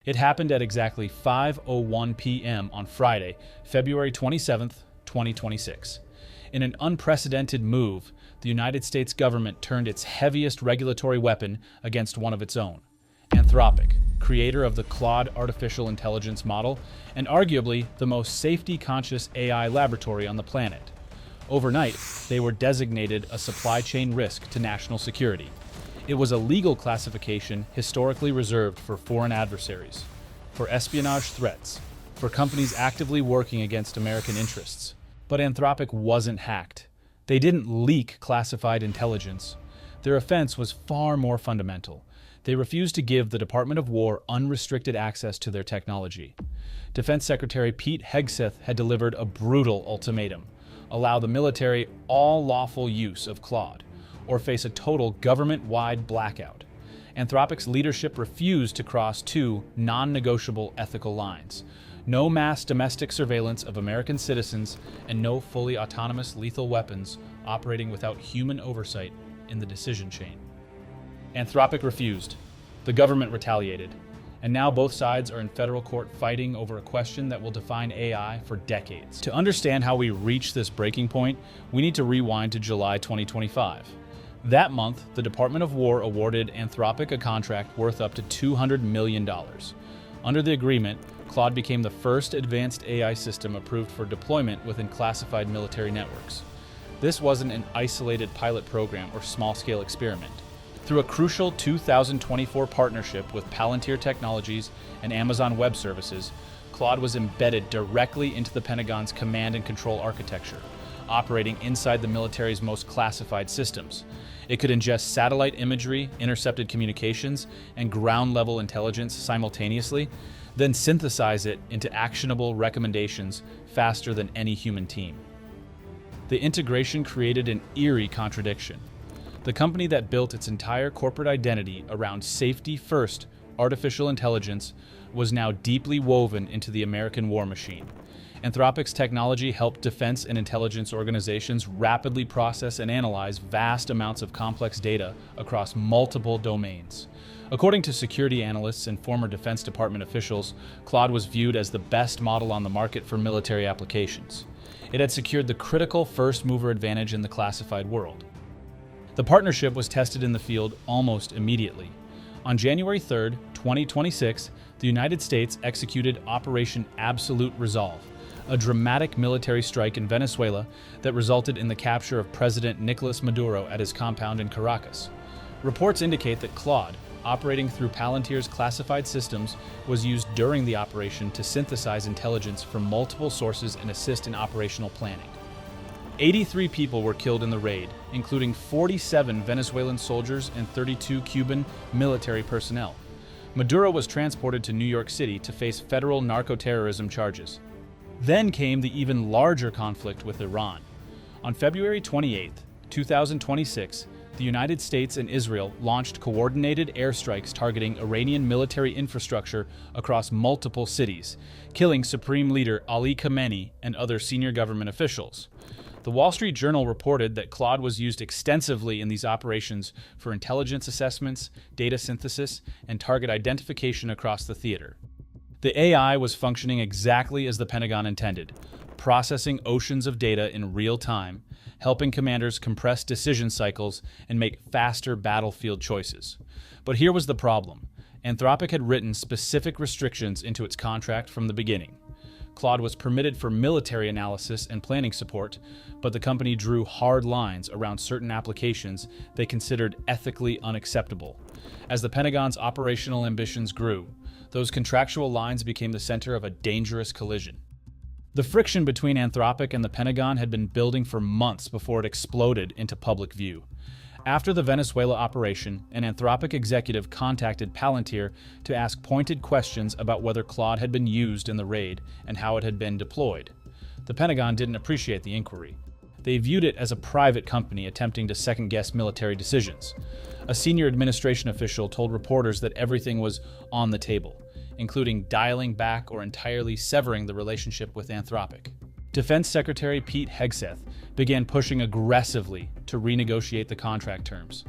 It happened at exactly 5:01 p.m. on Friday, February 27, 2026. In an unprecedented move, the United States government turned its heaviest regulatory weapon against one of its own, Anthropic, creator of the Claude artificial intelligence model and arguably the most safety-conscious AI laboratory on the planet. Overnight, they were designated a supply chain risk to national security. It was a legal classification historically reserved for foreign adversaries, for espionage threats, for companies actively working against American interests. But Anthropic wasn't hacked. They didn't leak classified intelligence. Their offense was far more fundamental. They refused to give the Department of War unrestricted access to their technology. Defense Secretary Pete Hegseth had delivered a brutal ultimatum: allow the military all lawful use of Claude, or face a total government-wide blackout. Anthropic's leadership refused to cross two non-negotiable ethical lines: no mass domestic surveillance of American citizens and no fully autonomous lethal weapons operating without human oversight in the decision chain. Anthropic refused. The government retaliated. And now both sides are in federal court fighting over a question that will define AI for decades. To understand how we reached this breaking point, we need to rewind to July 2025. That month, the Department of War awarded Anthropic a contract worth up to $200 million. Under the agreement, Claude became the first advanced AI system approved for deployment within classified military networks. This wasn't an isolated pilot program or small-scale experiment. Through a crucial 2024 partnership with Palantir Technologies and Amazon Web Services, Claude was embedded directly into the Pentagon's command and control architecture, operating inside the military's most classified systems. It could ingest satellite imagery, intercepted communications, and ground-level intelligence simultaneously, then synthesize it into actionable recommendations faster than any human team. The integration created an eerie contradiction. The company that built its entire corporate identity around safety-first artificial intelligence was now deeply woven into the American war machine. Anthropic's technology helped defense and intelligence organizations rapidly process and analyze vast amounts of complex data across multiple domains. According to security analysts and former Defense Department officials, Claude was viewed as the best model on the market for military applications. It had secured the critical first-mover advantage in the classified world. The partnership was tested in the field almost immediately. On January 3, 2026, the United States executed Operation Absolute Resolve, a dramatic military strike in Venezuela that resulted in the capture of President Nicolas Maduro at his compound in Caracas. Reports indicate that Claude, operating through Palantir's classified systems, was used during the operation to synthesize intelligence from multiple sources and assist in operational planning. 83 people were killed in the raid, including 47 Venezuelan soldiers and 32 Cuban military personnel. Maduro was transported to New York City to face federal narco-terrorism charges. Then came the even larger conflict with Iran. On February 28, 2026, the United States and Israel launched coordinated airstrikes targeting Iranian military infrastructure across multiple cities, killing Supreme Leader Ali Khamenei and other senior government officials. The Wall Street Journal reported that Claude was used extensively in these operations for intelligence assessments, data synthesis, and target identification across the theater. The AI was functioning exactly as the Pentagon intended, processing oceans of data in real time, helping commanders compress decision cycles and make faster battlefield choices. But here was the problem. Anthropic had written specific restrictions into its contract from the beginning. Claude was permitted for military analysis and planning support, but the company drew hard lines around certain applications they considered ethically unacceptable. As the Pentagon's operational ambitions grew, those contractual lines became the center of a dangerous collision. The friction between Anthropic and the Pentagon had been building for months before it exploded into public view. After the Venezuela operation, an Anthropic executive contacted Palantir to ask pointed questions about whether Claude had been used in the raid and how it had been deployed. The Pentagon didn't appreciate the inquiry. They viewed it as a private company attempting to second-guess military decisions. A senior administration official told reporters that everything was on the table, including dialing back or entirely severing the relationship with Anthropic. Defense Secretary Pete Hegseth began pushing aggressively to renegotiate the contract terms.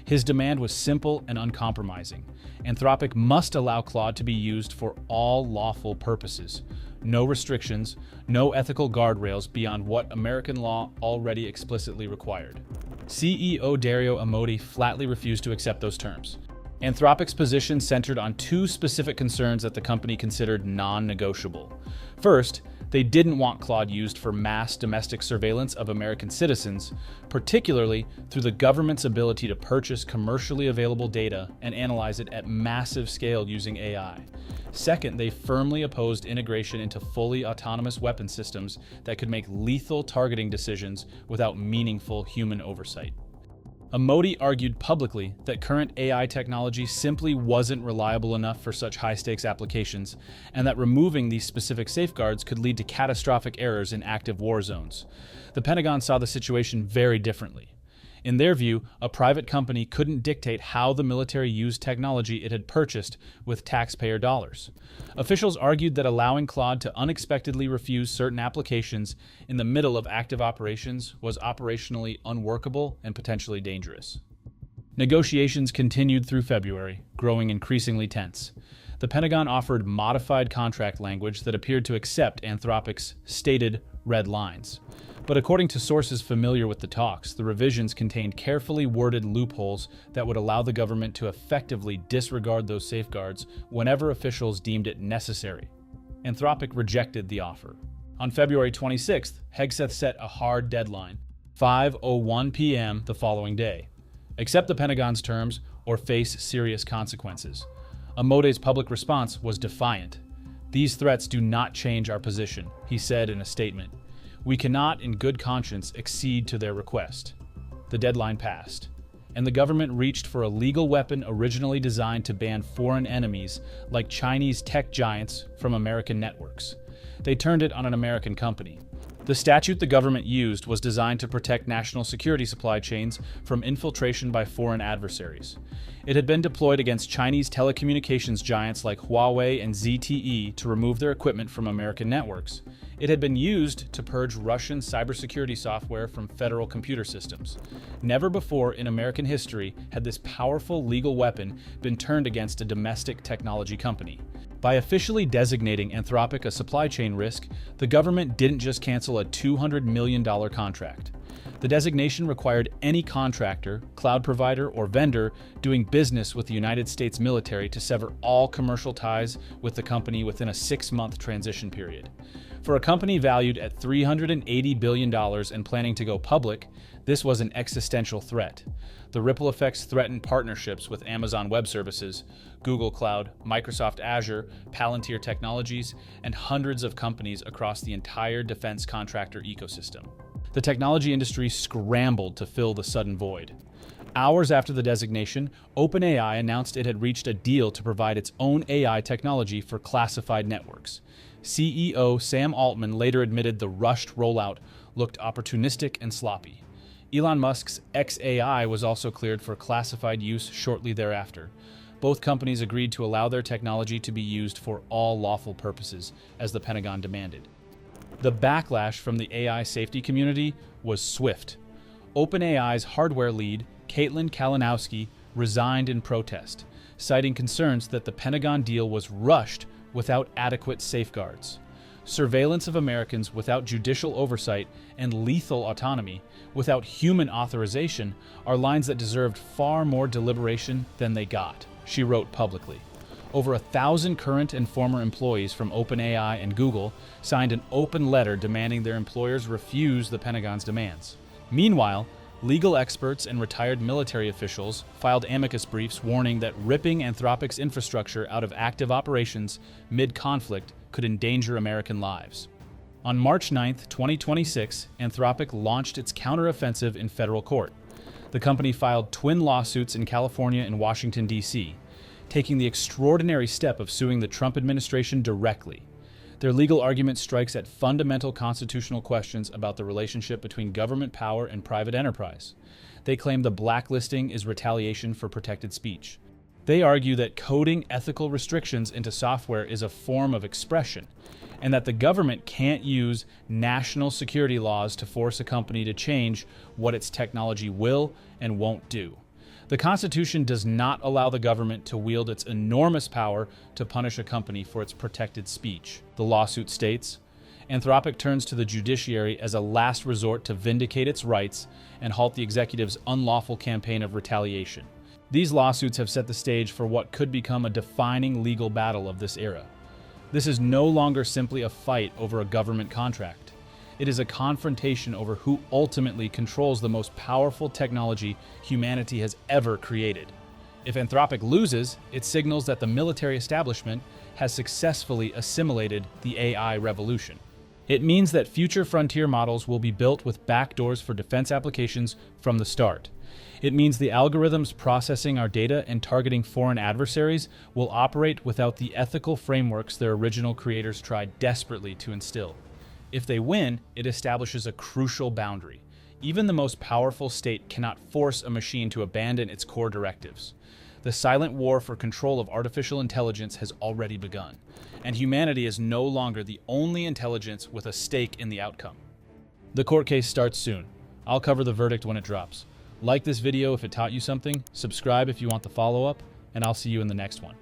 His demand was simple and uncompromising. Anthropic must allow Claude to be used for all lawful purposes. No restrictions, no ethical guardrails beyond what American law already explicitly required. CEO Dario Amodei flatly refused to accept those terms. Anthropic's position centered on two specific concerns that the company considered non-negotiable. First, they didn't want Claude used for mass domestic surveillance of American citizens, particularly through the government's ability to purchase commercially available data and analyze it at massive scale using AI. Second, they firmly opposed integration into fully autonomous weapon systems that could make lethal targeting decisions without meaningful human oversight. Amodei argued publicly that current AI technology simply wasn't reliable enough for such high-stakes applications, and that removing these specific safeguards could lead to catastrophic errors in active war zones. The Pentagon saw the situation very differently. In their view, a private company couldn't dictate how the military used technology it had purchased with taxpayer dollars. Officials argued that allowing Claude to unexpectedly refuse certain applications in the middle of active operations was operationally unworkable and potentially dangerous. Negotiations continued through February, growing increasingly tense. The Pentagon offered modified contract language that appeared to accept Anthropic's stated red lines. But according to sources familiar with the talks, the revisions contained carefully worded loopholes that would allow the government to effectively disregard those safeguards whenever officials deemed it necessary. Anthropic rejected the offer. On February 26th, Hegseth set a hard deadline, 5:01 p.m. the following day. Accept the Pentagon's terms or face serious consequences. Amodei's public response was defiant. "These threats do not change our position," he said in a statement. "We cannot, in good conscience, accede to their request." The deadline passed, and the government reached for a legal weapon originally designed to ban foreign enemies like Chinese tech giants from American networks. They turned it on an American company. The statute the government used was designed to protect national security supply chains from infiltration by foreign adversaries. It had been deployed against Chinese telecommunications giants like Huawei and ZTE to remove their equipment from American networks. It had been used to purge Russian cybersecurity software from federal computer systems. Never before in American history had this powerful legal weapon been turned against a domestic technology company. By officially designating Anthropic a supply chain risk, the government didn't just cancel a $200 million contract. The designation required any contractor, cloud provider, or vendor doing business with the United States military to sever all commercial ties with the company within a 6-month transition period. For a company valued at $380 billion and planning to go public, this was an existential threat. The ripple effects threatened partnerships with Amazon Web Services, Google Cloud, Microsoft Azure, Palantir Technologies, and hundreds of companies across the entire defense contractor ecosystem. The technology industry scrambled to fill the sudden void. Hours after the designation, OpenAI announced it had reached a deal to provide its own AI technology for classified networks. CEO Sam Altman later admitted the rushed rollout looked opportunistic and sloppy. Elon Musk's xAI was also cleared for classified use shortly thereafter. Both companies agreed to allow their technology to be used for all lawful purposes, as the Pentagon demanded. The backlash from the AI safety community was swift. OpenAI's hardware lead, Caitlin Kalinowski, resigned in protest, citing concerns that the Pentagon deal was rushed without adequate safeguards. Surveillance of Americans without judicial oversight and lethal autonomy, without human authorization, are lines that deserved far more deliberation than they got, she wrote publicly. Over 1,000 current and former employees from OpenAI and Google signed an open letter demanding their employers refuse the Pentagon's demands. Meanwhile, legal experts and retired military officials filed amicus briefs warning that ripping Anthropic's infrastructure out of active operations mid-conflict could endanger American lives. On March 9, 2026, Anthropic launched its counteroffensive in federal court. The company filed twin lawsuits in California and Washington, D.C., taking the extraordinary step of suing the Trump administration directly. Their legal argument strikes at fundamental constitutional questions about the relationship between government power and private enterprise. They claim the blacklisting is retaliation for protected speech. They argue that coding ethical restrictions into software is a form of expression, and that the government can't use national security laws to force a company to change what its technology will and won't do. The Constitution does not allow the government to wield its enormous power to punish a company for its protected speech. The lawsuit states, Anthropic turns to the judiciary as a last resort to vindicate its rights and halt the executive's unlawful campaign of retaliation. These lawsuits have set the stage for what could become a defining legal battle of this era. This is no longer simply a fight over a government contract. It is a confrontation over who ultimately controls the most powerful technology humanity has ever created. If Anthropic loses, it signals that the military establishment has successfully assimilated the AI revolution. It means that future frontier models will be built with backdoors for defense applications from the start. It means the algorithms processing our data and targeting foreign adversaries will operate without the ethical frameworks their original creators tried desperately to instill. If they win, it establishes a crucial boundary. Even the most powerful state cannot force a machine to abandon its core directives. The silent war for control of artificial intelligence has already begun, and humanity is no longer the only intelligence with a stake in the outcome. The court case starts soon. I'll cover the verdict when it drops. Like this video if it taught you something, subscribe if you want the follow-up, and I'll see you in the next one.